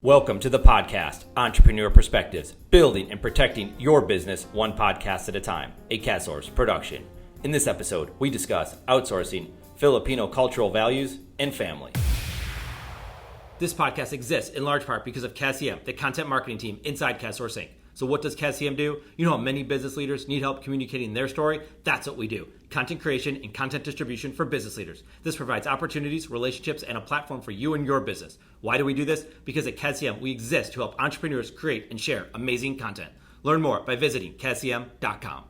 Welcome to the podcast, Entrepreneur Perspectives, building and protecting your business one podcast at a time, a CatSource production. In this episode, we discuss outsourcing, Filipino cultural values, and family. This podcast exists in large part because of CASIM, the content marketing team inside Outsourcing. So what does CASIM do? You know how many business leaders need help communicating their story? That's what we do. Content creation and content distribution for business leaders. This provides opportunities, relationships, and a platform for you and your business. Why do we do this? Because at CASIM, we exist to help entrepreneurs create and share amazing content. Learn more by visiting CASIM.com.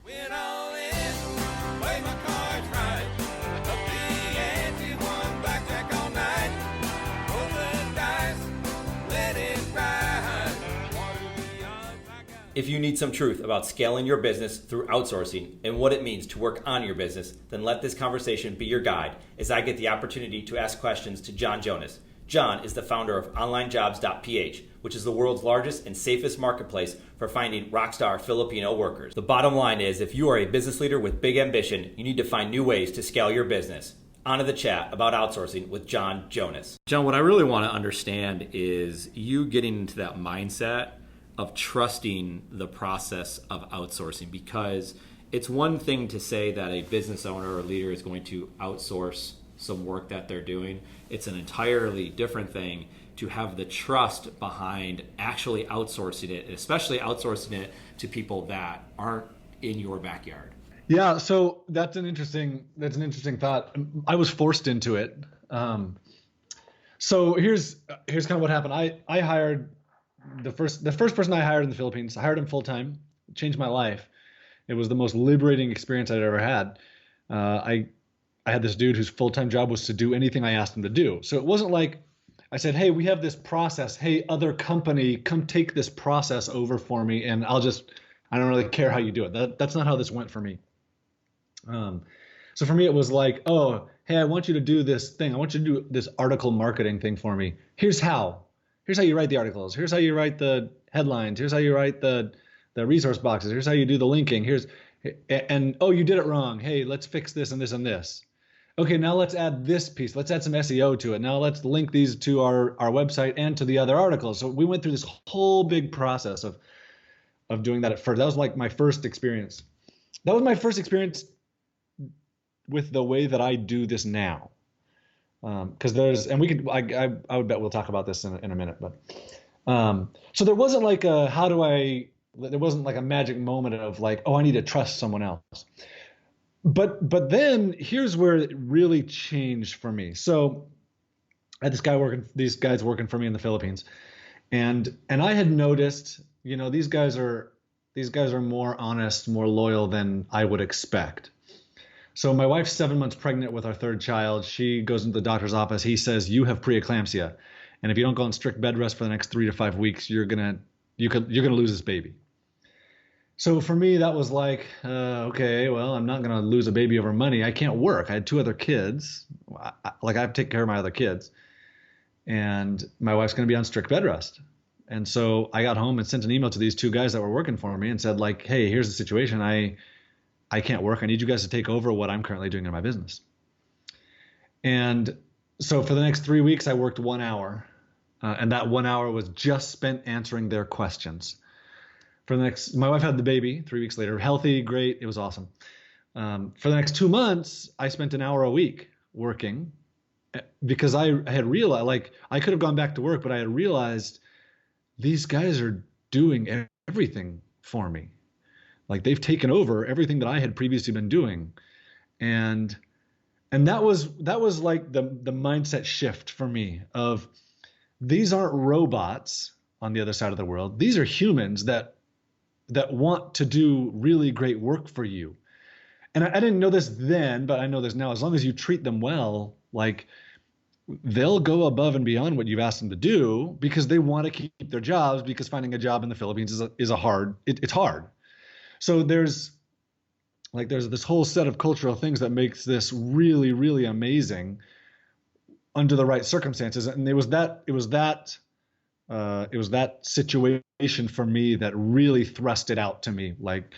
If you need some truth about scaling your business through outsourcing and what it means to work on your business, then let this conversation be your guide as I get the opportunity to ask questions to John Jonas. John is the founder of onlinejobs.ph, which is the world's largest and safest marketplace for finding rockstar Filipino workers. The bottom line is, if you are a business leader with big ambition, you need to find new ways to scale your business. On to the chat about outsourcing with John Jonas. John, what I really want to understand is you getting into that mindset of trusting the process of outsourcing, because it's one thing to say that a business owner or leader is going to outsource some work that they're doing. It's an entirely different thing to have the trust behind actually outsourcing it, especially outsourcing it to people that aren't in your backyard. Yeah, so that's an interesting thought. I was forced into it. So here's kind of what happened. I hired the first person I hired in the Philippines. I hired him full time. It changed my life. It was the most liberating experience I'd ever had. I had this dude whose full-time job was to do anything I asked him to do. So it wasn't like I said, hey, we have this process. Hey, other company, come take this process over for me, and I don't really care how you do it. That's not how this went for me. So for me, it was like, oh, hey, I want you to do this thing. I want you to do this article marketing thing for me. Here's how. Here's how you write the articles. Here's how you write the headlines. Here's how you write the resource boxes. Here's how you do the linking. And oh, you did it wrong. Hey, let's fix this and this and this. Okay, now let's add this piece. Let's add some SEO to it. Now let's link these to our website and to the other articles. So we went through this whole big process of doing that at first. That was like my first experience. That was my first experience with the way that I do this now. Because I would bet we'll talk about this in a minute, but so there wasn't like there wasn't like a magic moment of like, oh, I need to trust someone else. But then here's where it really changed for me. So I had these guys working for me in the Philippines, and I had noticed, these guys are more honest, more loyal than I would expect. So my wife's 7 months pregnant with our third child. She goes into the doctor's office. He says, you have preeclampsia. And if you don't go on strict bed rest for the next 3 to 5 weeks, you're gonna lose this baby. So for me, that was like, okay, well, I'm not gonna lose a baby over money. I can't work. I had 2 other kids. I have to take care of my other kids. And my wife's gonna be on strict bed rest. And so I got home and sent an email to these 2 guys that were working for me and said, like, hey, here's the situation. I can't work. I need you guys to take over what I'm currently doing in my business. And so for the next 3 weeks, I worked 1 hour. And that 1 hour was just spent answering their questions. My wife had the baby 3 weeks later, healthy, great. It was awesome. For the next 2 months, I spent an hour a week working because I had realized, like, I could have gone back to work, but I had realized these guys are doing everything for me. Like, they've taken over everything that I had previously been doing. And that was like the mindset shift for me of, these aren't robots on the other side of the world. These are humans that want to do really great work for you. And I didn't know this then, but I know this now. As long as you treat them well, like, they'll go above and beyond what you've asked them to do because they want to keep their jobs, because finding a job in the Philippines is hard. It's hard. So there's this whole set of cultural things that makes this really, really amazing under the right circumstances. And it was that situation for me that really thrust it out to me. Like,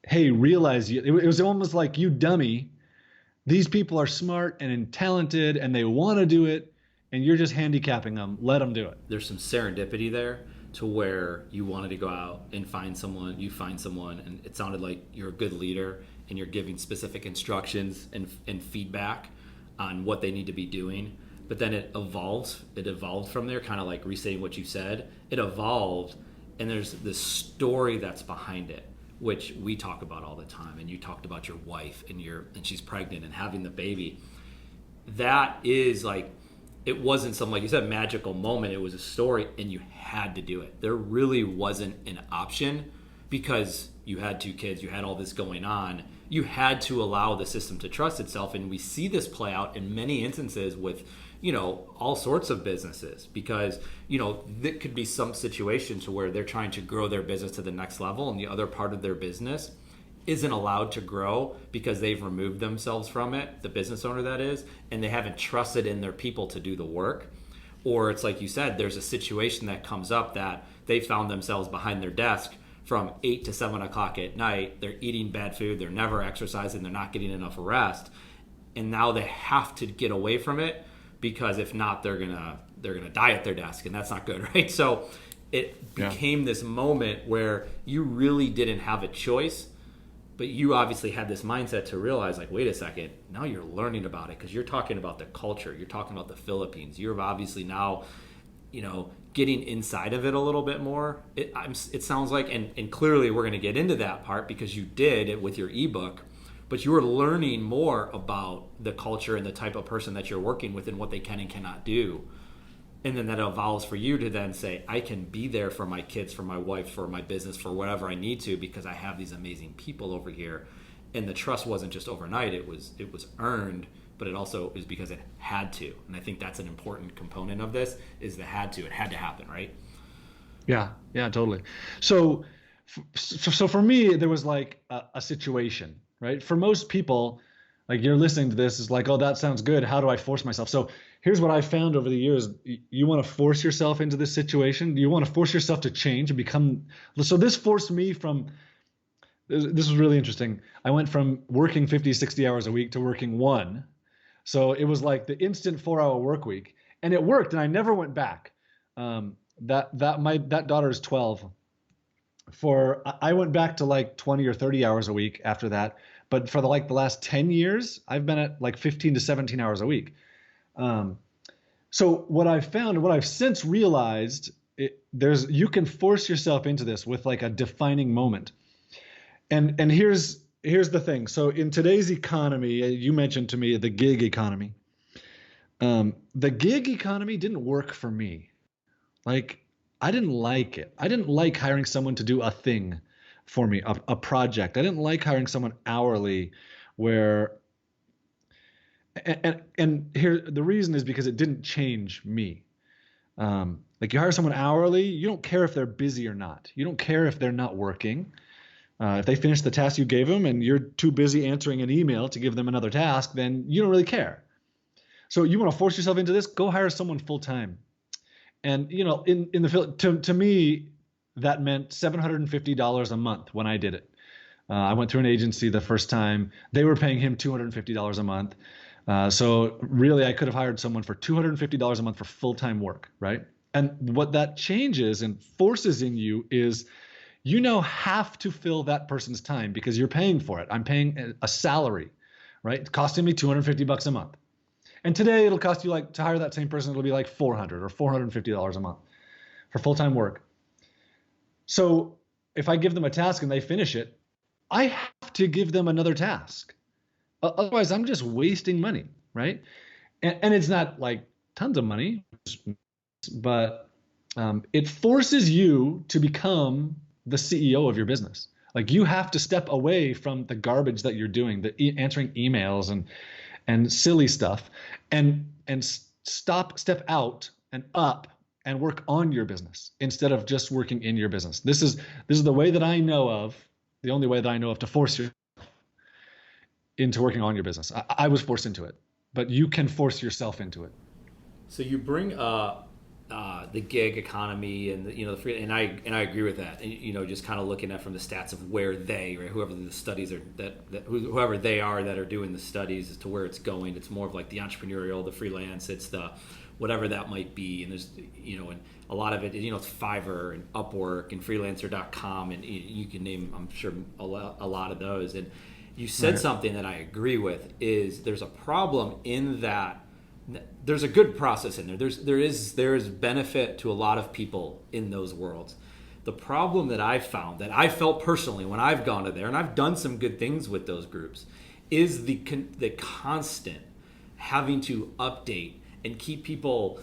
hey, realize it was almost like, you dummy, these people are smart and talented and they want to do it, and you're just handicapping them. Let them do it. There's some serendipity there to where you wanted to go out and find someone, you find someone, and it sounded like you're a good leader and you're giving specific instructions and feedback on what they need to be doing. But then it evolved from there, kind of like restating what you said. It evolved, and there's this story that's behind it, which we talk about all the time. And you talked about your wife and she's pregnant and having the baby. That is like, it wasn't some, like you said, magical moment. It was a story, and you had to do it. There really wasn't an option because you had 2 kids, you had all this going on. You had to allow the system to trust itself, and we see this play out in many instances with, all sorts of businesses, because, there could be some situations where they're trying to grow their business to the next level, and the other part of their business isn't allowed to grow because they've removed themselves from it, the business owner that is, and they haven't trusted in their people to do the work. Or it's like you said, there's a situation that comes up that they found themselves behind their desk from 8 to 7 o'clock at night. They're eating bad food, they're never exercising, they're not getting enough rest, and now they have to get away from it, because if not, they're gonna die at their desk, and that's not good, right? So it became this moment where you really didn't have a choice, but you obviously had this mindset to realize, like, wait a second, now you're learning about it, because you're talking about the culture, you're talking about the Philippines, you're obviously now, getting inside of it a little bit more. It sounds like, and clearly we're going to get into that part because you did it with your ebook, but you were learning more about the culture and the type of person that you're working with and what they can and cannot do. And then that evolves for you to then say, I can be there for my kids, for my wife, for my business, for whatever I need to, because I have these amazing people over here. And the trust wasn't just overnight, it was earned, but it also is because it had to. And I think that's an important component of this, is the had to. It had to happen, right? Yeah, totally. So for me, there was like a situation, right? For most people, like, you're listening to this, is like, oh, that sounds good. How do I force myself? So here's what I found over the years. You want to force yourself into this situation. You want to force yourself to change and become. So this forced me from, this was really interesting. I went from working 50, 60 hours a week to working 1. So it was like the instant 4-hour work week, and it worked, and I never went back. That daughter is 12. I went back to like 20 or 30 hours a week after that. But for the last 10 years, I've been at like 15 to 17 hours a week. So what I've found, and what I've since realized, you can force yourself into this with like a defining moment. And here's the thing. So in today's economy, you mentioned to me the gig economy. The gig economy didn't work for me. Like, I didn't like it. I didn't like hiring someone to do a thing for me, a project. I didn't like hiring someone hourly, and here the reason is because it didn't change me. Like, you hire someone hourly, you don't care if they're busy or not. You don't care if they're not working. If they finish the task you gave them and you're too busy answering an email to give them another task, then you don't really care. So you want to force yourself into this? Go hire someone full time. And in the to me, that meant $750 a month when I did it. I went through an agency the first time. They were paying him $250 a month. So really, I could have hired someone for $250 a month for full-time work, right? And what that changes and forces in you is, you now have to fill that person's time because you're paying for it. I'm paying a salary, right? It's costing me $250 a month. And today it'll cost you, like, to hire that same person, it'll be like $400 or $450 a month for full-time work. So if I give them a task and they finish it, I have to give them another task. Otherwise, I'm just wasting money, right? And it's not like tons of money, but it forces you to become the CEO of your business. Like, you have to step away from the garbage that you're doing, answering emails and silly stuff, and step out and up and work on your business instead of just working in your business. This is the way that I know of, the only way that I know of to force yourself into working on your business. I was forced into it, but you can force yourself into it. So you bring the gig economy and the free, and I agree with that. And, just kind of looking at from the stats of where whoever the studies are whoever they are that are doing the studies as to where it's going. It's more of like the entrepreneurial, the freelance. It's the whatever that might be. And there's, and a lot of it, it's Fiverr and Upwork and freelancer.com, and you can name, I'm sure, a lot of those. And you said something that I agree with, is there's a problem in that there's a good process in there. There is benefit to a lot of people in those worlds. The problem that I've found, that I felt personally when I've gone to there, and I've done some good things with those groups, is the constant having to update and keep people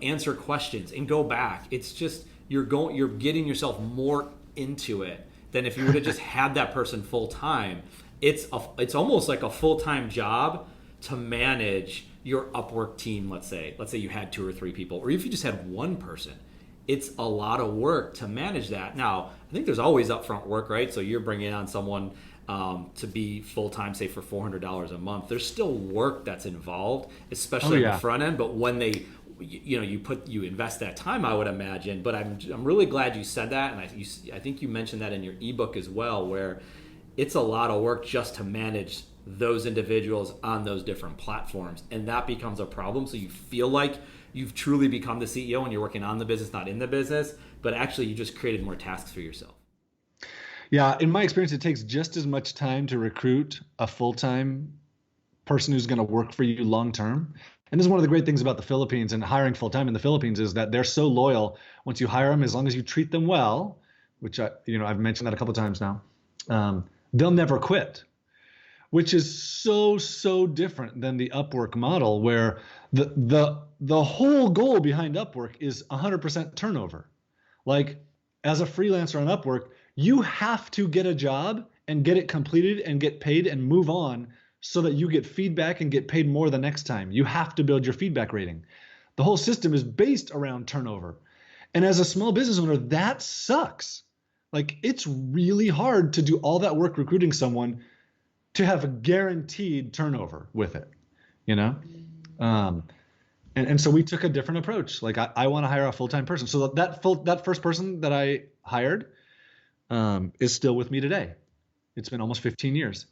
answer questions and go back. It's just you're getting yourself more into it than if you would have just had that person full time. It's almost like a full-time job to manage your Upwork team. Let's say you had 2 or 3 people, or if you just had one person. It's a lot of work to manage that. Now, I think there's always upfront work, right? So you're bringing on someone to be full-time, say for $400 a month. There's still work that's involved, especially on the front end. But when you invest that time, I would imagine. But I'm really glad you said that, and I think you mentioned that in your ebook as well, where it's a lot of work just to manage those individuals on those different platforms, and that becomes a problem. So you feel like you've truly become the CEO and you're working on the business, not in the business, but actually you just created more tasks for yourself. Yeah, in my experience, it takes just as much time to recruit a full-time person who's going to work for you long-term. And this is one of the great things about the Philippines and hiring full-time in the Philippines, is that they're so loyal. Once you hire them, as long as you treat them well, which I've mentioned that a couple of times now, they'll never quit. Which is so different than the Upwork model, where the whole goal behind Upwork is 100% turnover. Like, as a freelancer on Upwork, you have to get a job and get it completed and get paid and move on, so that you get feedback and get paid more the next time. You have to build your feedback rating. The whole system is based around turnover. And as a small business owner, that sucks. Like, it's really hard to do all that work recruiting someone to have a guaranteed turnover with it, and so we took a different approach. Like, I want to hire a full-time person. So that first person that I hired is still with me today. It's been almost 15 years,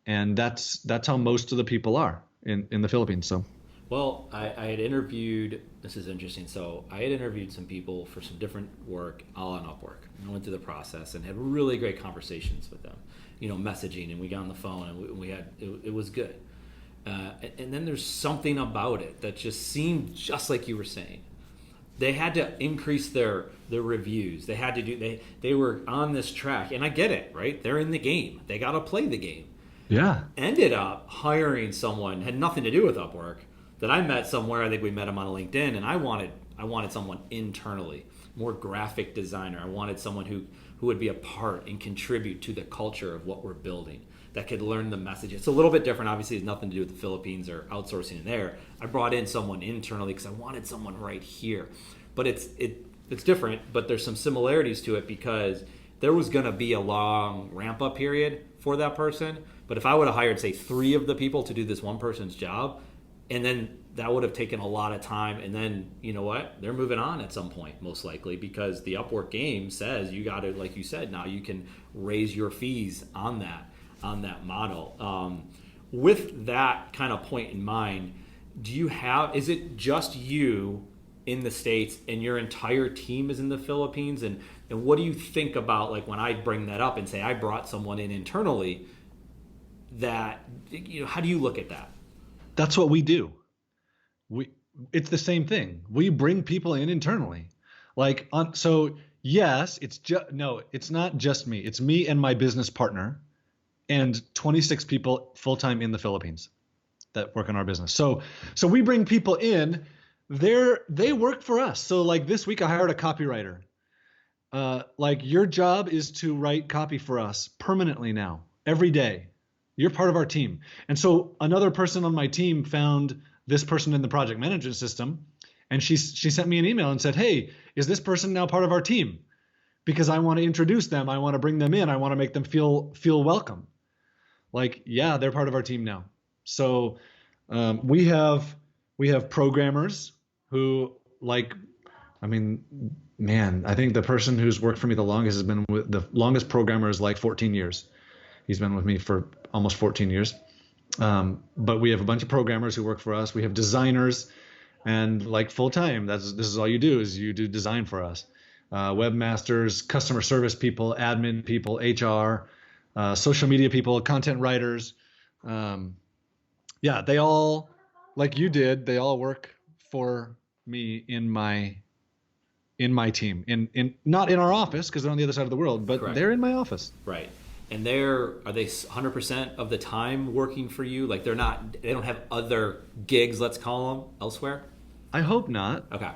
and that's how most of the people are in the Philippines. So, well, I had interviewed. This is interesting. So I had interviewed some people for some different work all on Upwork, and I went through the process and had really great conversations with them. Messaging, and we got on the phone, and we had it was good. And then there's something about it that just seemed just like you were saying. They had to increase their reviews. They had to do they were on this track, and I get it, right? They're in the game. They got to play the game. Yeah. Ended up hiring someone, had nothing to do with Upwork, that I met somewhere. I think we met him on LinkedIn, and I wanted someone internally, more graphic designer. I wanted someone who would be a part and contribute to the culture of what we're building, that could learn the message. It's a little bit different. Obviously, it has nothing to do with the Philippines or outsourcing there. I brought in someone internally because I wanted someone right here. But it's different, but there's some similarities to it, because there was going to be a long ramp-up period for that person. But if I would have hired, say, 3 of the people to do this one person's job, and then that would have taken a lot of time, and then, you know what, they're moving on at some point, most likely, because the Upwork game says you got to, like you said, now you can raise your fees on that model. With that kind of point in mind, is it just you in the States and your entire team is in the Philippines? And what do you think about, like, when I bring that up and say I brought someone in internally, that, how do you look at that? That's what we do. It's the same thing. We bring people in internally. So yes, it's not just me. It's me and my business partner and 26 people full-time in the Philippines that work on our business. So we bring people in, they work for us. So like this week I hired a copywriter. Your job is to write copy for us permanently now, every day. You're part of our team. And so another person on my team found this person in the project management system, and she sent me an email and said, "Hey, is this person now part of our team? Because I want to introduce them. I want to bring them in. I want to make them feel welcome." Yeah, they're part of our team now. So we have programmers who, I think the person who's worked for me the longest the longest programmer is 14 years. He's been with me for almost 14 years. But we have a bunch of programmers who work for us. We have designers, and like full time, this is all you do is you do design for us. Webmasters, customer service people, admin people, HR, social media people, content writers. Yeah, they all, like you did, they all work for me in my team. In not in our office because they're on the other side of the world, but Correct. they're in my office. Right. And are they 100% of the time working for you? Like they don't have other gigs, let's call them, elsewhere? I hope not. Okay.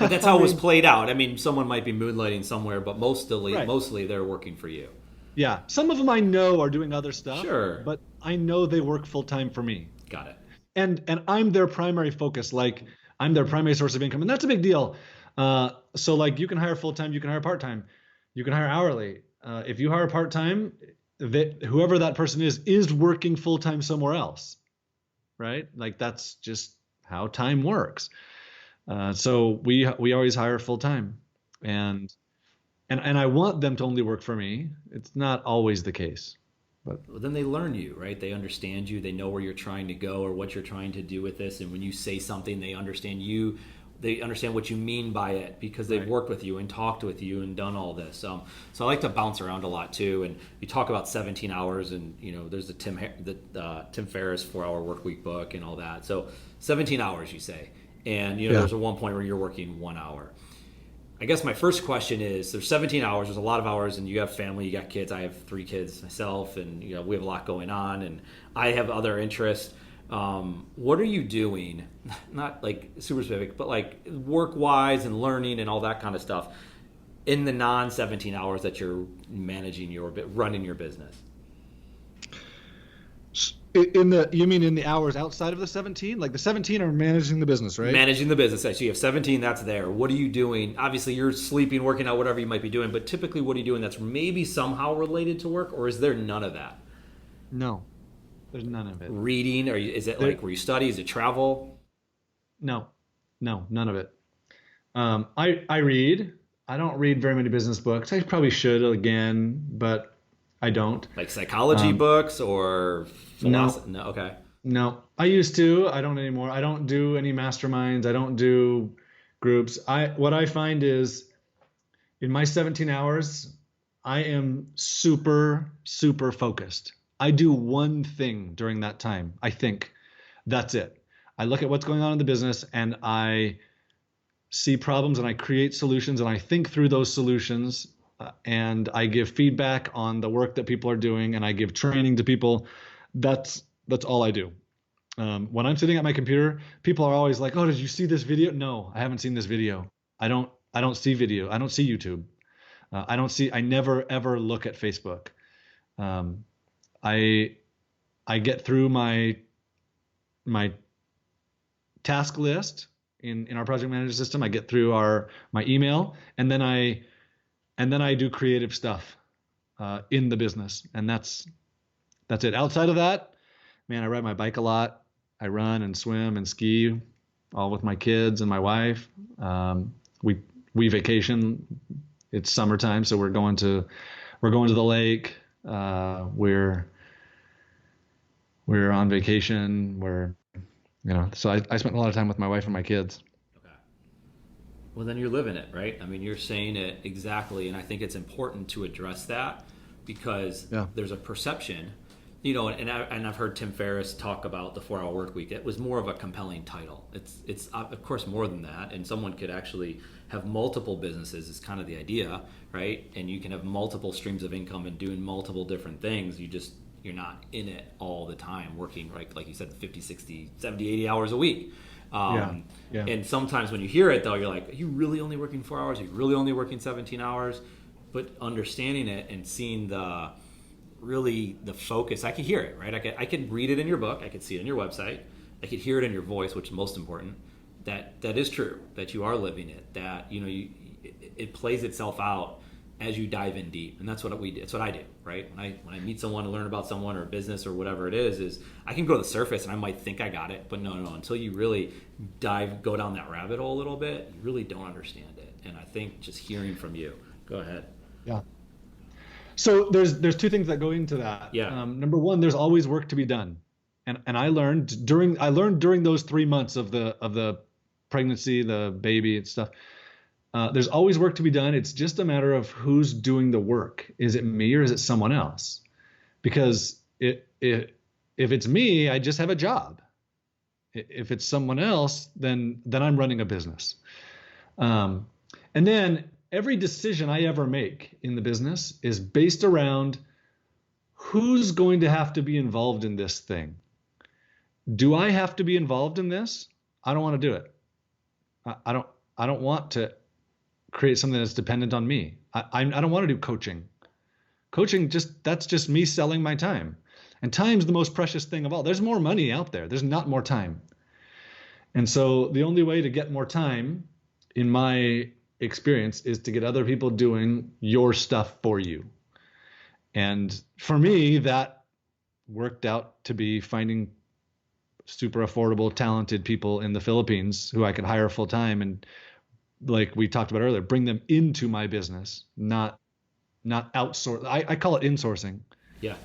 But that's how it was played out. I mean, someone might be moonlighting somewhere, but mostly they're working for you. Yeah. Some of them I know are doing other stuff. Sure. But I know they work full time for me. Got it. And I'm their primary focus. Like I'm their primary source of income. And that's a big deal. So like you can hire full time, you can hire part time, you can hire hourly. If you hire part time, whoever that person is working full time somewhere else, right? Like that's just how time works. So we always hire full time, and I want them to only work for me. It's not always the case, but well, then they learn you, right? They understand you. They know where you're trying to go or what you're trying to do with this. And when you say something, they understand you. They understand what you mean by it because they've worked with you and talked with you and done all this. So I like to bounce around a lot too. And you talk about 17 hours, and there's the Tim Ferriss 4-Hour Workweek book and all that. So 17 hours, you say, and there's a one point where you're working 1 hour. I guess my first question is: there's 17 hours. There's a lot of hours, and you have family, you got kids. I have 3 kids myself, and we have a lot going on, and I have other interests. What are you doing, not like super specific, but like work-wise and learning and all that kind of stuff in the non-17 hours that you're managing running your business? You mean in the hours outside of the 17? Like the 17 are managing the business, right? Managing the business. So you have 17, that's there. What are you doing? Obviously you're sleeping, working out, whatever you might be doing, but typically what are you doing that's maybe somehow related to work, or is there none of that? No. There's none of it. Reading, or is it like where you study? Is it travel? No, none of it. I read. I don't read very many business books. I probably should again, but I don't. Like psychology books or philosophy? No. Okay. No, I used to. I don't anymore. I don't do any masterminds. I don't do groups. What I find is in my 17 hours, I am super, super focused. I do one thing during that time. I think that's it. I look at what's going on in the business and I see problems and I create solutions and I think through those solutions and I give feedback on the work that people are doing and I give training to people. That's all I do. When I'm sitting at my computer, people are always like, "Oh, did you see this video?" No, I haven't seen this video. I don't see video. I don't see YouTube. I never ever look at Facebook. I get through my task list in our project manager system. I get through my email, and then I do creative stuff in the business, and that's it. Outside of that, man, I ride my bike a lot. I run and swim and ski, all with my kids and my wife. We vacation. It's summertime, so we're going to the lake. We're on vacation. So I spent a lot of time with my wife and my kids. Okay. Well, then you're living it, right? I mean, you're saying it exactly, and I think it's important to address that because there's a perception, and I've heard Tim Ferriss talk about the 4-Hour Workweek. It was more of a compelling title. It's of course more than that, and someone could actually have multiple businesses is kind of the idea, right? And you can have multiple streams of income and doing multiple different things. You're not in it all the time working, right? Like you said, 50, 60, 70, 80 hours a week. And sometimes when you hear it though, you're like, are you really only working 4 hours? Are you really only working 17 hours? But understanding it and seeing the focus, I can hear it, right? I can read it in your book. I can see it on your website. I could hear it in your voice, which is most important. That is true, that you are living it, that it plays itself out as you dive in deep. And that's what we do. It's what I do, right? When I meet someone to learn about someone or a business or whatever it is I can go to the surface and I might think I got it, but no, until you really go down that rabbit hole a little bit, you really don't understand it. And I think just hearing from you, go ahead. Yeah. So there's 2 things that go into that. Yeah. Number one, there's always work to be done. And I learned during those 3 months of the pregnancy, the baby and stuff. There's always work to be done. It's just a matter of who's doing the work. Is it me or is it someone else? Because if it's me, I just have a job. If it's someone else, then I'm running a business. And then every decision I ever make in the business is based around who's going to have to be involved in this thing. Do I have to be involved in this? I don't want to do it. I don't want to create something that's dependent on me. I don't want to do coaching. Coaching, that's just me selling my time. And time's the most precious thing of all. There's more money out there. There's not more time. And so the only way to get more time, in my experience, is to get other people doing your stuff for you. And for me, that worked out to be finding super affordable, talented people in the Philippines who I could hire full time and, like we talked about earlier, bring them into my business, not outsource. I call it insourcing. Yeah.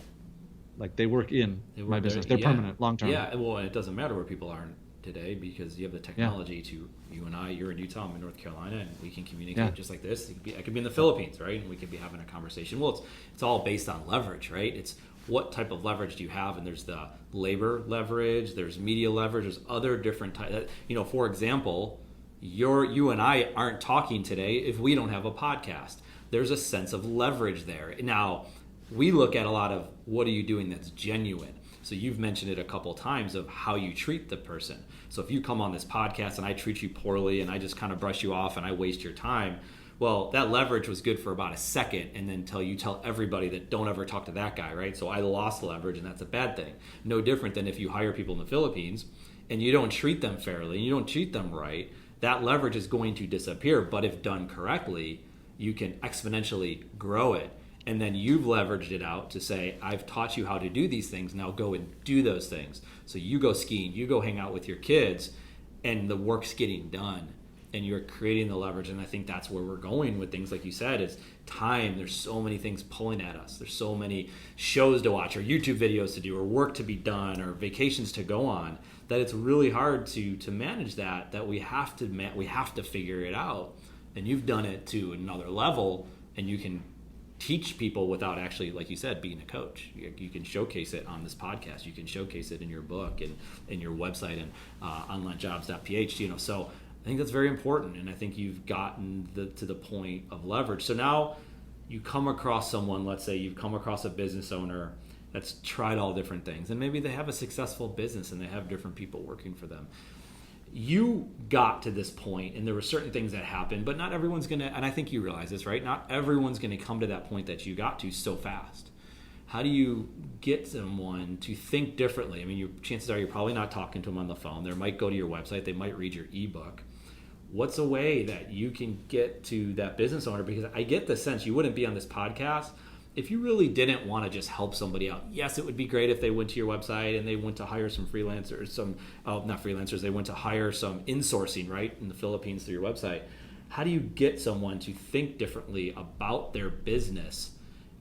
Like they work in my business. They're permanent, long term. Yeah. Well, and it doesn't matter where people are today because you have the technology to, you and I, you're in Utah, I'm in North Carolina, and we can communicate just like this. I could be in the Philippines, right? And we could be having a conversation. Well, it's all based on leverage, right? It's what type of leverage do you have? And there's the labor leverage, there's media leverage, there's other different types. For example, you and I aren't talking today if we don't have a podcast. There's a sense of leverage there. Now, we look at a lot of what are you doing that's genuine. So you've mentioned it a couple times of how you treat the person. So if you come on this podcast and I treat you poorly and I just kind of brush you off and I waste your time, well, that leverage was good for about a second, and then you tell everybody that don't ever talk to that guy, right? So I lost leverage, and that's a bad thing. No different than if you hire people in the Philippines and you don't treat them fairly and you don't treat them right, that leverage is going to disappear. But if done correctly, you can exponentially grow it. And then you've leveraged it out to say, I've taught you how to do these things, now go and do those things. So you go skiing, you go hang out with your kids, and the work's getting done. And you're creating the leverage. And I think that's where we're going with things like you said, is time. There's so many things pulling at us. There's so many shows to watch or YouTube videos to do or work to be done or vacations to go on that it's really hard to manage that we have to figure it out. And you've done it to another level, and you can teach people without actually, like you said, being a coach. You can showcase it on this podcast. You can showcase it in your book and in your website and onlinejobs.ph. So I think that's very important, and I think you've gotten to the point of leverage. So now you come across someone, let's say you've come across a business owner that's tried all different things, and maybe they have a successful business and they have different people working for them. You got to this point, and there were certain things that happened, but not everyone's going to, and I think you realize this, right? Not everyone's going to come to that point that you got to so fast. How do you get someone to think differently? I mean, chances are you're probably not talking to them on the phone. They might go to your website. They might read your ebook. What's a way that you can get to that business owner? Because I get the sense you wouldn't be on this podcast if you really didn't want to just help somebody out. Yes, it would be great if they went to your website and they went to hire some freelancers, they went to hire some insourcing, right, in the Philippines through your website. How do you get someone to think differently about their business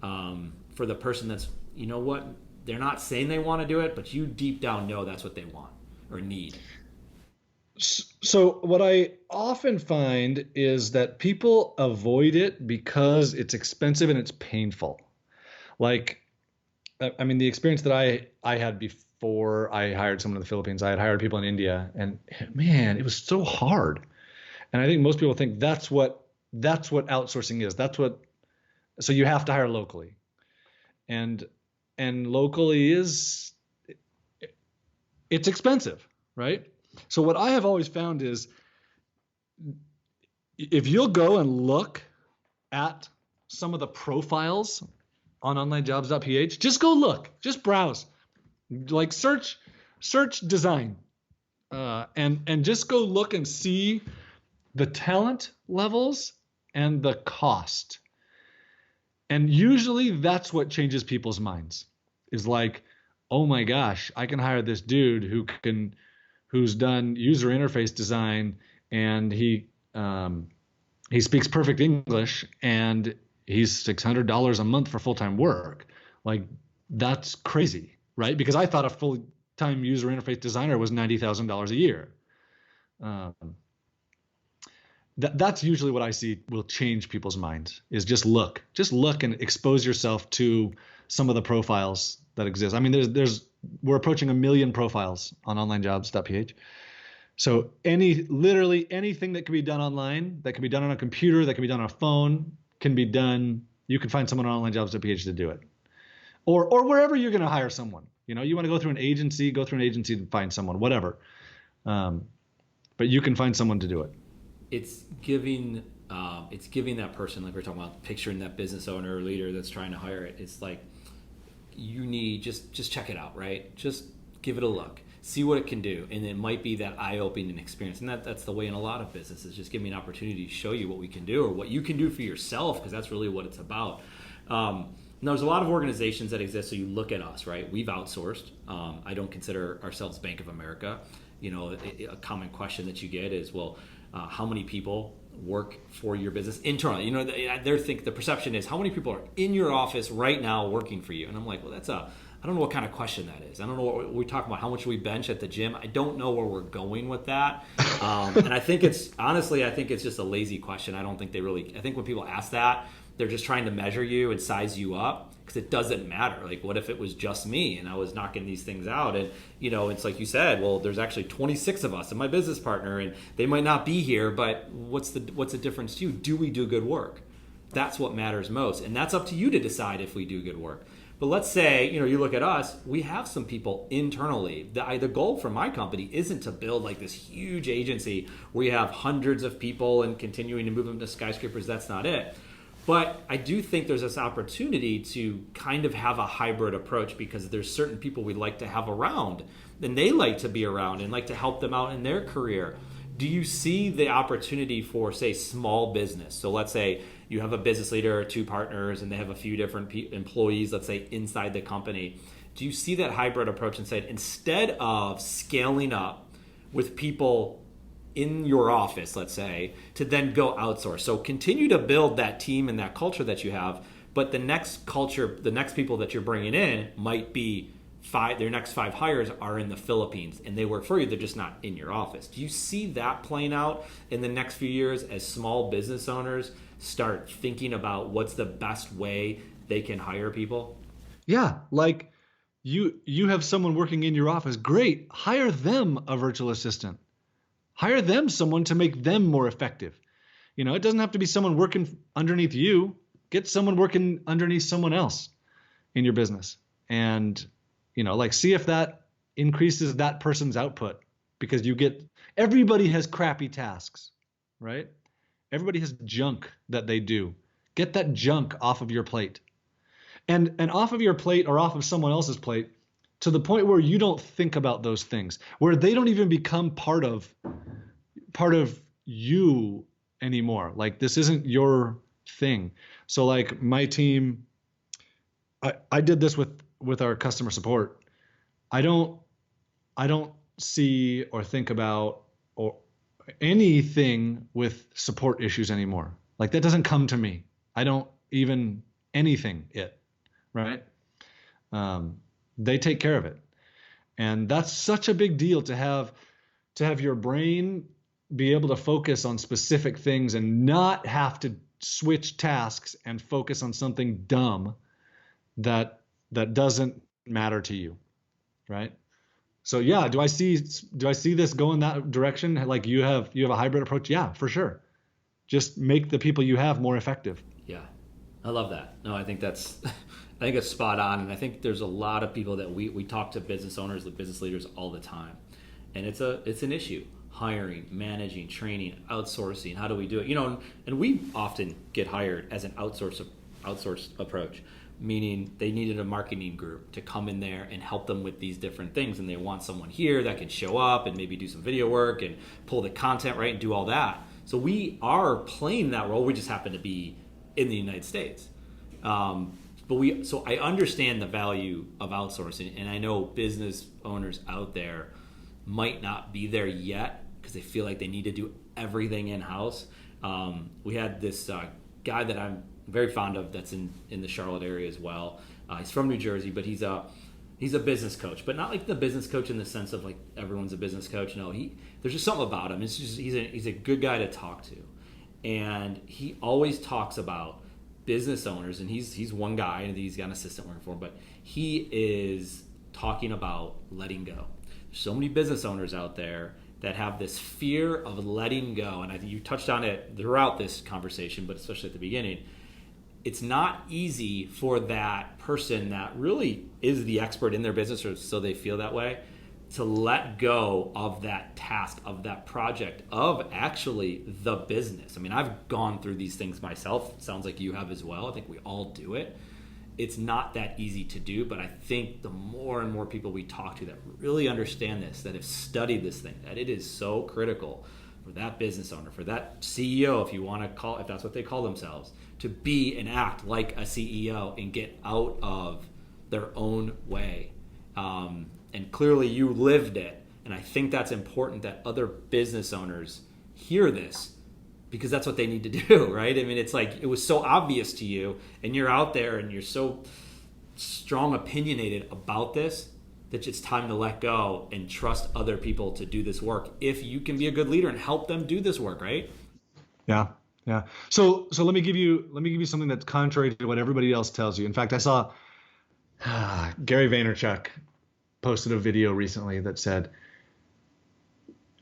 for the person that's, you know what, they're not saying they want to do it, but you deep down know that's what they want or need? So what I often find is that people avoid it because it's expensive and it's painful. Like, I mean, the experience that I had before I hired someone in the Philippines, I had hired people in India, and man, it was so hard. And I think most people think that's what outsourcing is. So you have to hire locally. And locally it's expensive, right? So what I have always found is if you'll go and look at some of the profiles on onlinejobs.ph, just go look, just browse, like search design, and just go look and see the talent levels and the cost. And usually that's what changes people's minds, is like, oh my gosh, I can hire this dude who's done user interface design, and he speaks perfect English, and he's $600 a month for full-time work. Like, that's crazy, right? Because I thought a full-time part-time user interface designer was $90,000 a year. That's usually what I see will change people's minds, is just look and expose yourself to some of the profiles that exist. I mean, we're approaching 1 million profiles on onlinejobs.ph. So literally anything that can be done online, that can be done on a computer, that can be done on a phone, can be done. You can find someone on onlinejobs.ph to do it, or wherever you're going to hire someone. You want to go through an agency to find someone, whatever. But you can find someone to do it. It's giving that person, like we're talking about, picturing that business owner or leader that's trying to hire it. It's like, you need just check it out, right? Just give it a look, see what it can do, and it might be that eye-opening experience. And that's the way in a lot of businesses. Just give me an opportunity to show you what we can do, or what you can do for yourself, because that's really what it's about. Now, there's a lot of organizations that exist. So you look at us, right? We've outsourced. I don't consider ourselves Bank of America. A common question that you get is, well, how many people work for your business internally? The perception is, how many people are in your office right now working for you? And I'm like, well, I don't know what kind of question that is. I don't know what we talk about. How much we bench at the gym? I don't know where we're going with that. And I think it's just a lazy question. I think when people ask that, they're just trying to measure you and size you up, because it doesn't matter. Like, what if it was just me and I was knocking these things out? And, it's like you said, well, there's actually 26 of us and my business partner, and they might not be here, but what's the difference to you? Do we do good work? That's what matters most. And that's up to you to decide if we do good work. But let's say, you look at us, we have some people internally. The goal for my company isn't to build like this huge agency where you have hundreds of people and continuing to move them to skyscrapers. That's not it. But I do think there's this opportunity to kind of have a hybrid approach, because there's certain people we like to have around, and they like to be around and like to help them out in their career. Do you see the opportunity for, say, small business? So let's say you have a business leader or 2 partners, and they have a few different employees, let's say, inside the company. Do you see that hybrid approach and say, instead of scaling up with people in your office, let's say, to then go outsource? So continue to build that team and that culture that you have, but the next people that you're bringing in might be their next 5 hires are in the Philippines, and they work for you. They're just not in your office. Do you see that playing out in the next few years as small business owners start thinking about what's the best way they can hire people? Yeah, like you have someone working in your office. Great, hire them a virtual assistant. Hire them someone to make them more effective. It doesn't have to be someone working underneath you. Get someone working underneath someone else in your business, and see if that increases that person's output, because everybody has crappy tasks, right? Everybody has junk that they do. Get that junk off of your plate, and off of your plate or off of someone else's plate, to the point where you don't think about those things, where they don't even become part of you anymore. Like, this isn't your thing. So like my team, I did this with our customer support. I don't see or think about or anything with support issues anymore. Like, that doesn't come to me. I don't even right? They take care of it. And that's such a big deal, to have your brain be able to focus on specific things and not have to switch tasks and focus on something dumb that doesn't matter to you, right? So yeah, do I see this going that direction? Like, you have a hybrid approach? Yeah, for sure. Just make the people you have more effective. Yeah, I love that. No, I think it's spot on. And I think there's a lot of people that we talk to, business owners, business leaders, all the time. And it's an issue. Hiring, managing, training, outsourcing. How do we do it? And we often get hired as an outsourced approach, meaning they needed a marketing group to come in there and help them with these different things. And they want someone here that can show up and maybe do some video work and pull the content right and do all that. So we are playing that role. We just happen to be in the United States. So I understand the value of outsourcing, and I know business owners out there might not be there yet because they feel like they need to do everything in-house. We had this guy that I'm very fond of that's in the Charlotte area as well. He's from New Jersey, but he's He's a business coach, but not like the business coach in the sense of like everyone's a business coach. No, there's just something about him. It's just he's a good guy to talk to, and he always talks about business owners. And he's one guy, and he's got an assistant working for him, but he is talking about letting go. There's so many business owners out there that have this fear of letting go, and I think you touched on it throughout this conversation, but especially at the beginning. It's not easy for that person that really is the expert in their business, or so they feel that way, to let go of that task, of that project, of actually the business. I mean, I've gone through these things myself. It sounds like you have as well. I think we all do it. It's not that easy to do, but I think the more and more people we talk to that really understand this, that have studied this thing, that it is so critical for that business owner, for that CEO, if that's what they call themselves, to be and act like a CEO and get out of their own way. And clearly you lived it. And I think that's important that other business owners hear this, because that's what they need to do, right? I mean, it's like, it was so obvious to you, and you're out there and you're so strong opinionated about this, that it's time to let go and trust other people to do this work, if you can be a good leader and help them do this work, right? Yeah. Yeah. So let me give you something that's contrary to what everybody else tells you. In fact, I saw Gary Vaynerchuk posted a video recently that said,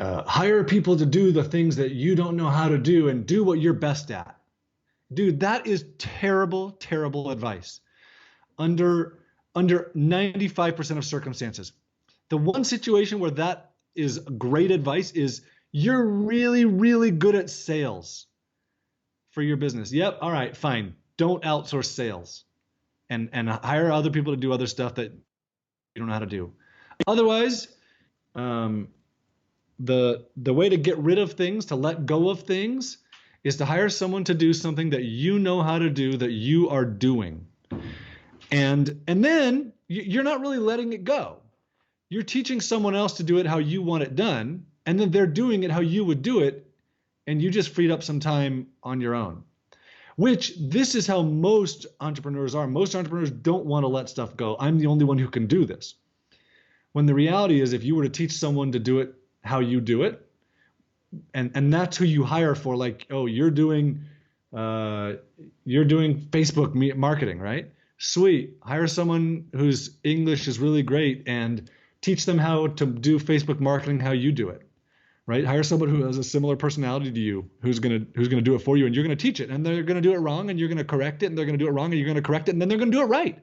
hire people to do the things that you don't know how to do and do what you're best at. Dude, that is terrible, terrible advice. Under 95% of circumstances. The one situation where that is great advice is you're really, really good at sales for your business. Yep. All right, fine. Don't outsource sales and hire other people to do other stuff that you don't know how to do. Otherwise, the way to get rid of things, to let go of things, is to hire someone to do something that you know how to do, that you are doing. And then you're not really letting it go. You're teaching someone else to do it how you want it done, and then they're doing it how you would do it, and you just freed up some time on your own. Which, this is how most entrepreneurs are. Most entrepreneurs don't want to let stuff go. I'm the only one who can do this. When the reality is, if you were to teach someone to do it how you do it, and that's who you hire for, like, oh, you're doing Facebook marketing, right? Sweet. Hire someone whose English is really great and teach them how to do Facebook marketing how you do it, right? Hire someone who has a similar personality to you, who's gonna do it for you, and you're gonna teach it, and they're gonna do it wrong, and you're gonna correct it, and they're gonna do it wrong, and you're gonna correct it, and then they're gonna do it right,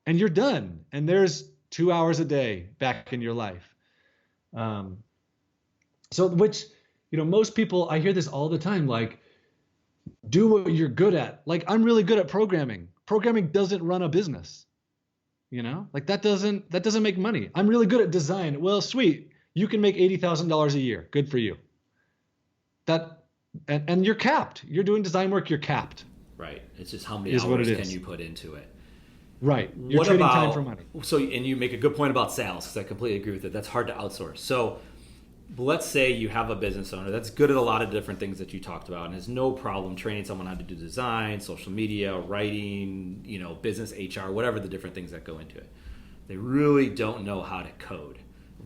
and you're done. And there's 2 hours a day back in your life. Most people, I hear this all the time, like, do what you're good at. Like, I'm really good at programming. Programming doesn't run a business, like that doesn't make money. I'm really good at design. Well, sweet. You can make $80,000 a year. Good for you. And you're capped. You're doing design work. You're capped. Right. It's just how many hours can you put into it? Right. You're trading time for money. So, and you make a good point about sales, because I completely agree with it. That's hard to outsource. So let's say you have a business owner that's good at a lot of different things that you talked about and has no problem training someone how to do design, social media, writing, business, HR, whatever the different things that go into it. They really don't know how to code,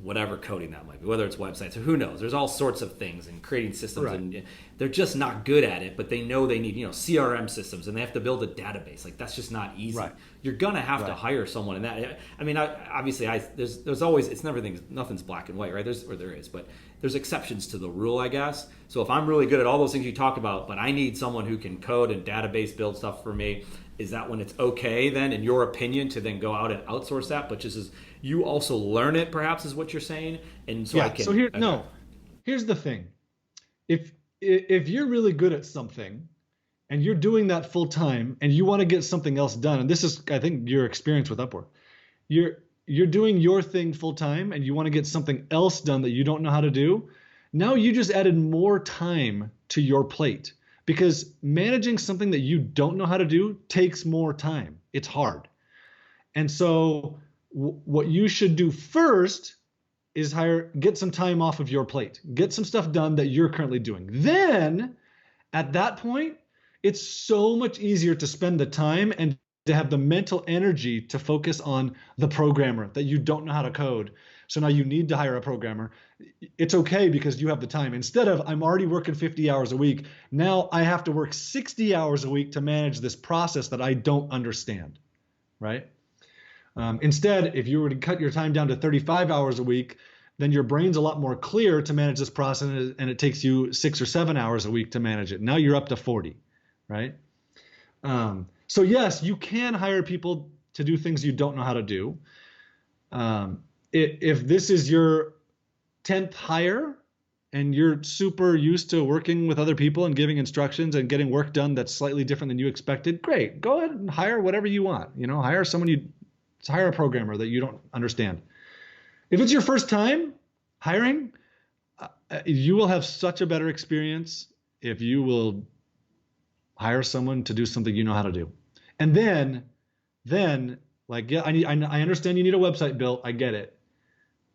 whatever coding that might be, whether it's websites or who knows. There's all sorts of things and creating systems, right. And they're just not good at it, but they know they need, CRM systems, and they have to build a database. Like, that's just not easy. Right. You're gonna have to hire someone in that. I mean, there's always, it's never nothing's black and white, right? There is, but there's exceptions to the rule, I guess. So if I'm really good at all those things you talk about, but I need someone who can code and database build stuff for me, is that when it's okay then, in your opinion, to then go out and outsource that? But just as you also learn it, perhaps, is what you're saying. And so here's the thing. If you're really good at something and you're doing that full time and you want to get something else done, and this is, I think, your experience with Upwork, you're doing your thing full time and you want to get something else done that you don't know how to do. Now you just added more time to your plate, because managing something that you don't know how to do takes more time. It's hard. And so what you should do first is get some time off of your plate, get some stuff done that you're currently doing. Then at that point, it's so much easier to spend the time and to have the mental energy to focus on the programmer that you don't know how to code. So now you need to hire a programmer. It's okay because you have the time. Instead of I'm already working 50 hours a week, now I have to work 60 hours a week to manage this process that I don't understand, right? Instead, if you were to cut your time down to 35 hours a week, then your brain's a lot more clear to manage this process, and it takes you 6 or 7 hours a week to manage it. Now you're up to 40, right? So yes, you can hire people to do things you don't know how to do. If this is your 10th hire and you're super used to working with other people and giving instructions and getting work done that's slightly different than you expected, great. Go ahead and hire whatever you want. Hire a programmer that you don't understand. If it's your first time hiring, you will have such a better experience if you will hire someone to do something you know how to do. And then like, yeah, I understand you need a website built. I get it.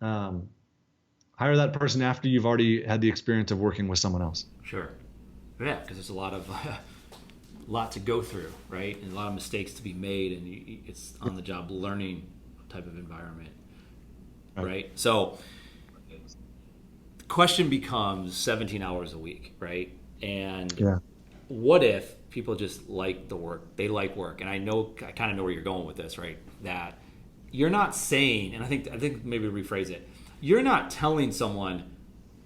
Hire that person after you've already had the experience of working with someone else. Sure. Yeah, because there's a lot to go through, right? And a lot of mistakes to be made, and it's on the job learning type of environment, right? So the question becomes 17 hours a week, right? And what if people just like the work, they like work? And I kind of know where you're going with this, right? That you're not saying, and I think maybe rephrase it, you're not telling someone,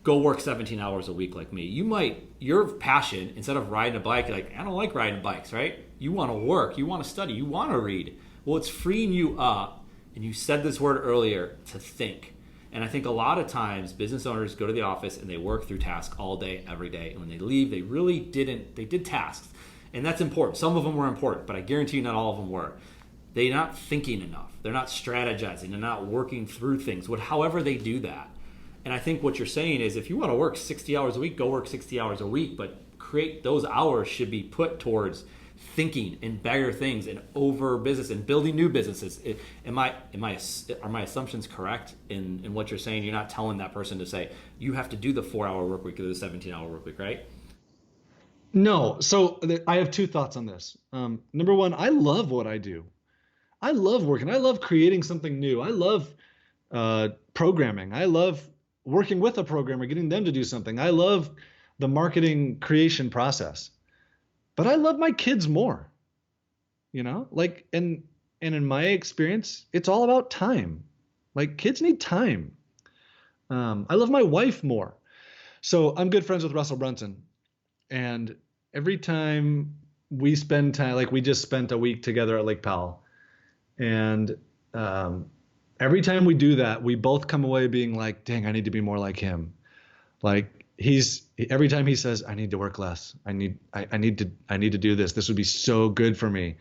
go work 17 hours a week like me. Your passion, instead of riding a bike, like, I don't like riding bikes, right? You want to work, you want to study, you want to read. Well, it's freeing you up, and you said this word earlier, to think. And I think a lot of times business owners go to the office and they work through tasks all day, every day. And when they leave, they did tasks. And that's important. Some of them were important, but I guarantee you not all of them were. They're not thinking enough. They're not strategizing. They're not working through things. However they do that. And I think what you're saying is if you want to work 60 hours a week, go work 60 hours a week, but create those hours should be put towards thinking and bigger things and over business and building new businesses. Are my assumptions correct in what you're saying? You're not telling that person to say, you have to do the 4-hour work week or the 17-hour work week, right? No. So I have two thoughts on this. Number one, I love what I do. I love working. I love creating something new. I love programming. I love working with a programmer, getting them to do something. I love the marketing creation process. But I love my kids more. Like, and in my experience, it's all about time. Like, kids need time. I love my wife more. So I'm good friends with Russell Brunson. And every time we spend time, like we just spent a week together at Lake Powell. And every time we do that, we both come away being like, dang, I need to be more like him. Like, every time he says, I need to work less. I need to do this. This would be so good for me.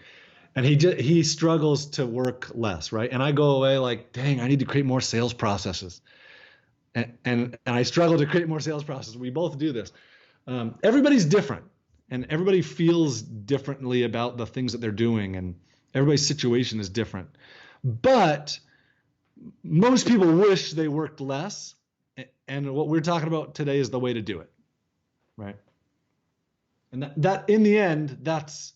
And he struggles to work less, right? And I go away like, dang, I need to create more sales processes. And I struggle to create more sales processes. We both do this. Everybody's different, and everybody feels differently about the things that they're doing, and everybody's situation is different. But most people wish they worked less. And what we're talking about today is the way to do it, right? And that in the end, that's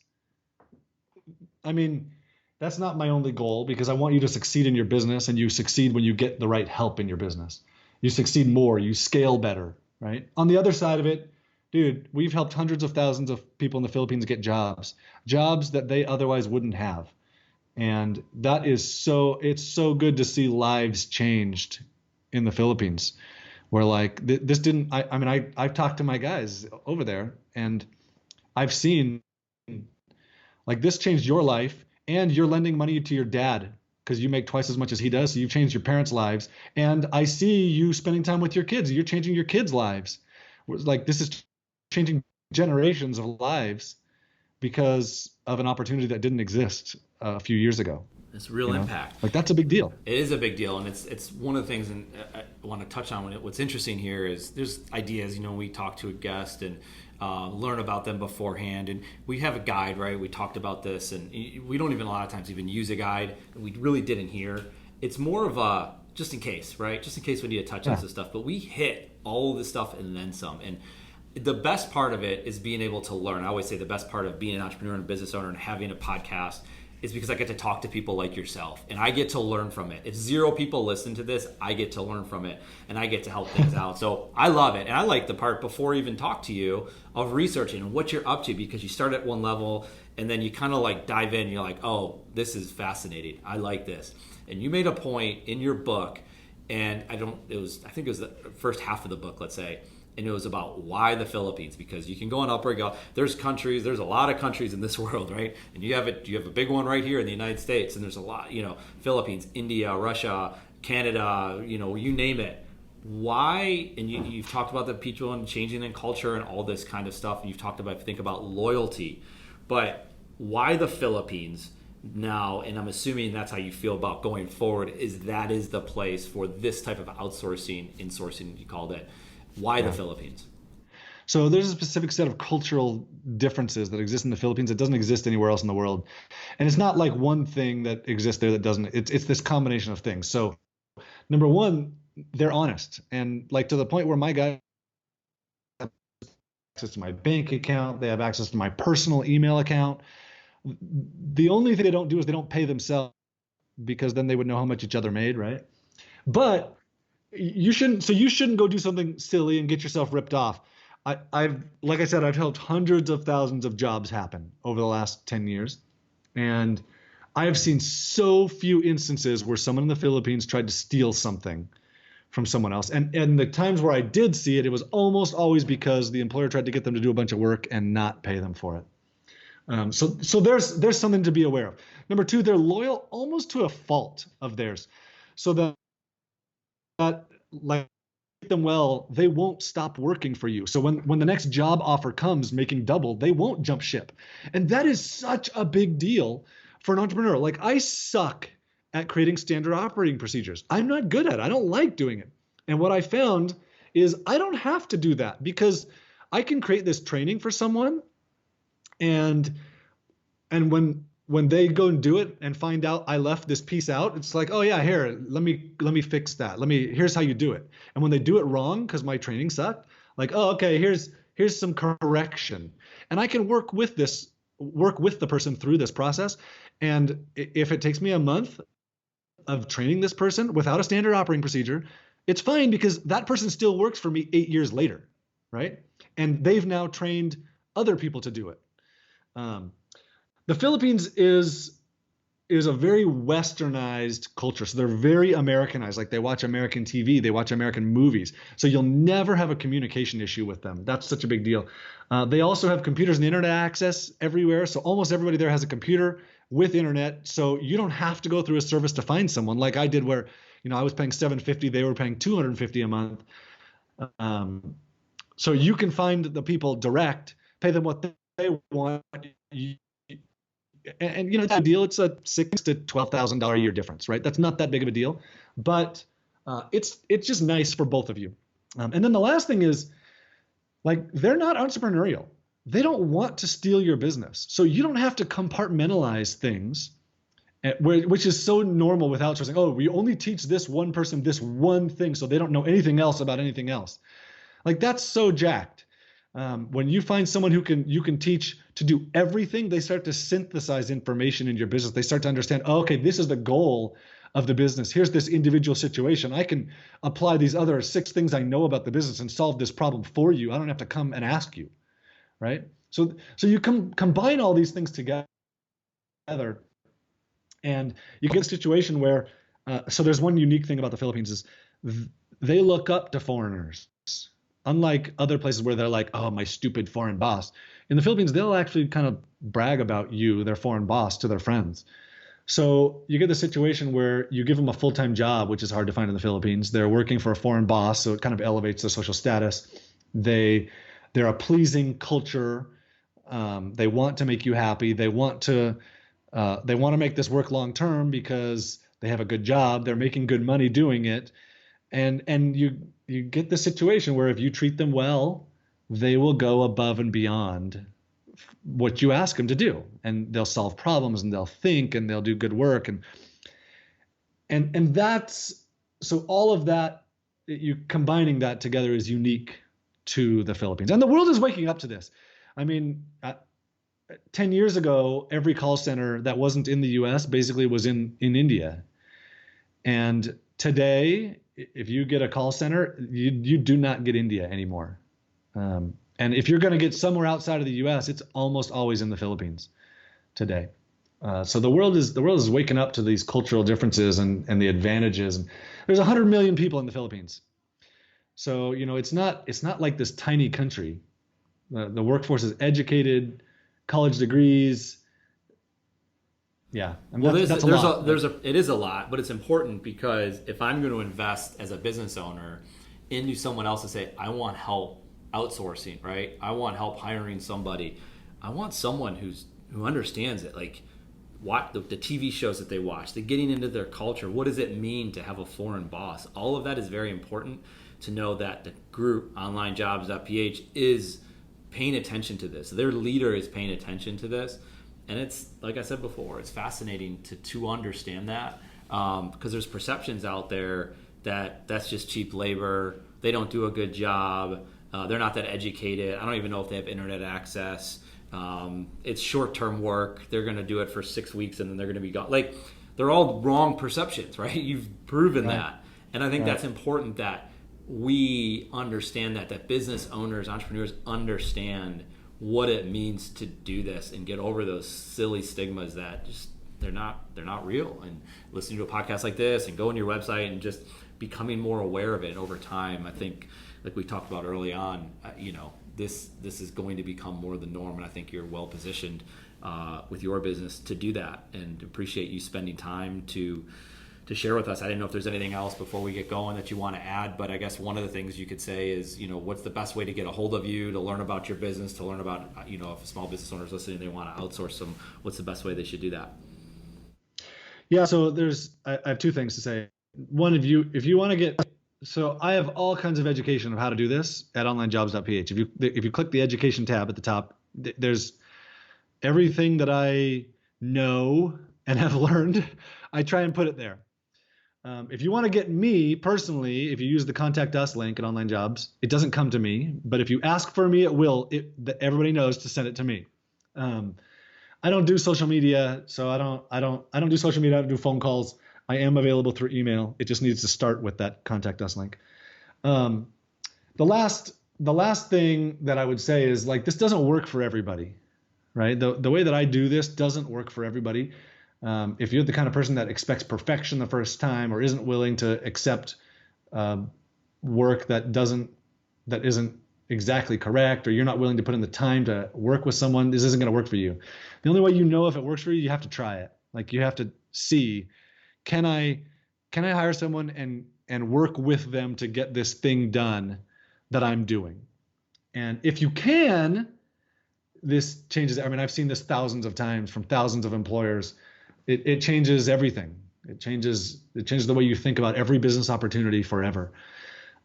not my only goal, because I want you to succeed in your business, and you succeed when you get the right help in your business. You succeed more, you scale better, right? On the other side of it, dude, we've helped hundreds of thousands of people in the Philippines get jobs that they otherwise wouldn't have. And it's so good to see lives changed in the Philippines. Where like this didn't, I've talked to my guys over there, and I've seen like this changed your life, and you're lending money to your dad because you make twice as much as he does. So you've changed your parents' lives. And I see you spending time with your kids. You're changing your kids' lives. Like, this is changing generations of lives because of an opportunity that didn't exist a few years ago. It's real impact. Like, that's a big deal. It is a big deal, and it's one of the things, and I want to touch on what's interesting here is there's ideas. We talk to a guest and learn about them beforehand, and we have a guide, right? We talked about this, and we don't even a lot of times even use a guide. We really didn't here. It's more of a just in case, right? Just in case we need to touch on this stuff, but we hit all of this stuff and then some. And the best part of it is being able to learn. I always say the best part of being an entrepreneur and a business owner and having a podcast is because I get to talk to people like yourself, and I get to learn from it. If 0 people listen to this, I get to learn from it, and I get to help things out. So I love it, and I like the part before I even talk to you of researching and what you're up to, because you start at one level and then you kind of like dive in. And you're like, oh, this is fascinating. I like this. And you made a point in your book, and I think it was the first half of the book, let's say. And it was about why the Philippines, because you can go on Upwork. There's a lot of countries in this world, right? And you have a big one right here in the United States, and there's a lot, Philippines, India, Russia, Canada, you name it. Why? And you've talked about the people and changing in culture and all this kind of stuff. And you've talked about loyalty, but why the Philippines now? And I'm assuming that's how you feel about going forward. Is the place for this type of outsourcing, insourcing, you called it. Why the Philippines? So there's a specific set of cultural differences that exist in the Philippines that doesn't exist anywhere else in the world. And it's not like one thing that exists there that doesn't. It's this combination of things. So number one, they're honest. And like to the point where my guys have access to my bank account, they have access to my personal email account. The only thing they don't do is they don't pay themselves, because then they would know how much each other made, right? But you shouldn't go do something silly and get yourself ripped off. Like I said, I've helped hundreds of thousands of jobs happen over the last 10 years. And I have seen so few instances where someone in the Philippines tried to steal something from someone else. And the times where I did see it, it was almost always because the employer tried to get them to do a bunch of work and not pay them for it. So there's something to be aware of. Number two, they're loyal almost to a fault of theirs. So that like them well, they won't stop working for you. So when the next job offer comes making double, they won't jump ship. And that is such a big deal for an entrepreneur. Like, I suck at creating standard operating procedures. I'm not good at it. I don't like doing it. And what I found is I don't have to do that, because I can create this training for someone, and when they go and do it and find out I left this piece out, it's like, oh yeah, here, let me fix that. Here's how you do it. And when they do it wrong because my training sucked, like, oh, okay, here's some correction. And I can work with the person through this process. And if it takes me a month of training this person without a standard operating procedure, it's fine, because that person still works for me 8 years later, right? And they've now trained other people to do it. The Philippines is a very westernized culture. So they're very Americanized. Like, they watch American TV, they watch American movies. So you'll never have a communication issue with them. That's such a big deal. They also have computers and internet access everywhere. So almost everybody there has a computer with internet. So you don't have to go through a service to find someone, like I did, where, I was paying $750, they were paying $250 a month. So you can find the people direct, pay them what they want. And it's a deal. It's a $6,000 to $12,000 a year difference, right? That's not that big of a deal, but it's just nice for both of you. And then the last thing is, like, they're not entrepreneurial. They don't want to steal your business, so you don't have to compartmentalize things, which is so normal with outsourcing. Oh, we only teach this one person this one thing, so they don't know anything else about anything else. Like, that's so jacked. When you find someone who you can teach to do everything, they start to synthesize information in your business. They start to understand, oh, okay, this is the goal of the business. Here's this individual situation. I can apply these other 6 things I know about the business and solve this problem for you. I don't have to come and ask you, right? So you combine all these things together, and you get a situation where, so there's one unique thing about the Philippines is they look up to foreigners. Unlike other places where they're like, oh, my stupid foreign boss. In the Philippines, they'll actually kind of brag about you, their foreign boss, to their friends. So you get the situation where you give them a full-time job, which is hard to find in the Philippines. They're working for a foreign boss, so it kind of elevates their social status. They're a pleasing culture. They want to make you happy. They want to make this work long-term because they have a good job. They're making good money doing it. And you get the situation where if you treat them well, they will go above and beyond what you ask them to do, and they'll solve problems, and they'll think, and they'll do good work, and that's, so all of that, you combining that together is unique to the Philippines, and the world is waking up to this. I mean, 10 years ago, every call center that wasn't in the US basically was in India. And today, if you get a call center, you do not get India anymore. And if you're going to get somewhere outside of the US, it's almost always in the Philippines today. So the world is waking up to these cultural differences and the advantages. And there's 100 million people in the Philippines. So, it's not like this tiny country. The workforce is educated, college degrees. Yeah. Well, that's a lot. It is a lot, but it's important because if I'm going to invest as a business owner into someone else to say, I want help outsourcing, right? I want help hiring somebody. I want someone who understands it. Like, what the TV shows that they watch, the getting into their culture. What does it mean to have a foreign boss? All of that is very important to know that the group onlinejobs.ph is paying attention to this. Their leader is paying attention to this. And it's, like I said before, it's fascinating to understand that because there's perceptions out there that that's just cheap labor. They don't do a good job. They're not that educated. I don't even know if they have internet access. It's short-term work. They're going to do it for 6 weeks and then they're going to be gone. Like, they're all wrong perceptions, right? You've proven that. And I think that's important that we understand that business owners, entrepreneurs understand what it means to do this and get over those silly stigmas that just they're not real. And listening to a podcast like this and going to your website and just becoming more aware of it over time, I think, like we talked about early on, this is going to become more the norm, and I think you're well positioned with your business to do that. And appreciate you spending time to share with us. I didn't know if there's anything else before we get going that you want to add, but I guess one of the things you could say is, what's the best way to get a hold of you, to learn about your business, to learn about, if a small business owner is listening, they want to outsource them, what's the best way they should do that? Yeah, so I have two things to say. One, if you want to get, so I have all kinds of education of how to do this at onlinejobs.ph. If you click the education tab at the top, there's everything that I know and have learned. I try and put it there. If you want to get me personally, if you use the contact us link at Online Jobs, it doesn't come to me, but if you ask for me, it will. Everybody knows to send it to me. I don't do social media, so I don't do social media. I don't do phone calls. I am available through email. It just needs to start with that contact us link. The last thing that I would say is, like, this doesn't work for everybody, right? The way that I do this doesn't work for everybody. If you're the kind of person that expects perfection the first time or isn't willing to accept work that isn't exactly correct, or you're not willing to put in the time to work with someone, this isn't going to work for you. The only way you know if it works for you, you have to try it. Like, you have to see, can I hire someone and work with them to get this thing done that I'm doing? And if you can, this changes. I mean, I've seen this thousands of times from thousands of employers. It changes everything. It changes the way you think about every business opportunity forever.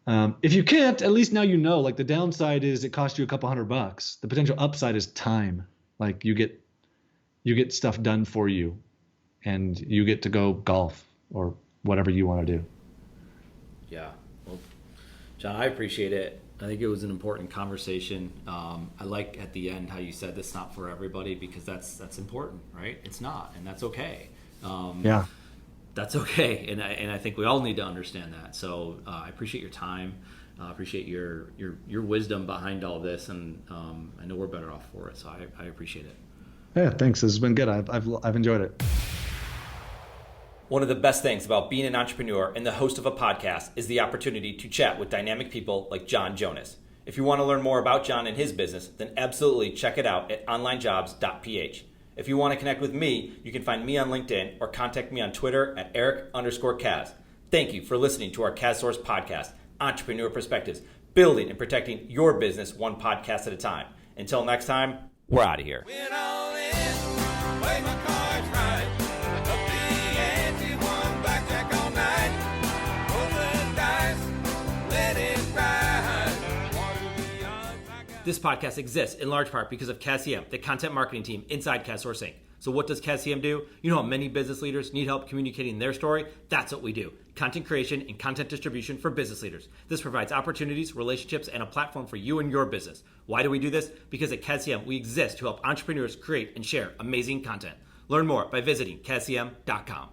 If you can't, at least now you know. Like, the downside is it costs you a couple $100. The potential upside is time. Like, you get stuff done for you, and you get to go golf or whatever you want to do. Yeah. Well, John, I appreciate it. I think it was an important conversation. I like at the end how you said this not for everybody, because that's important, right? It's not, and that's okay. Yeah. That's okay, and I think we all need to understand that. So I appreciate your time. I appreciate your wisdom behind all this, and I know we're better off for it. So I appreciate it. Yeah, thanks. This has been good. I've enjoyed it. One of the best things about being an entrepreneur and the host of a podcast is the opportunity to chat with dynamic people like John Jonas. If you want to learn more about John and his business, then absolutely check it out at onlinejobs.ph. If you want to connect with me, you can find me on LinkedIn or contact me on Twitter at Eric_Kaz. Thank you for listening to our KazSource podcast, Entrepreneur Perspectives, building and protecting your business one podcast at a time. Until next time, we're out of here. This podcast exists in large part because of Casiem, the content marketing team inside Outsourcing. So what does CASCM do? You know how many business leaders need help communicating their story? That's what we do. Content creation and content distribution for business leaders. This provides opportunities, relationships, and a platform for you and your business. Why do we do this? Because at CASCM, we exist to help entrepreneurs create and share amazing content. Learn more by visiting CASCM.com.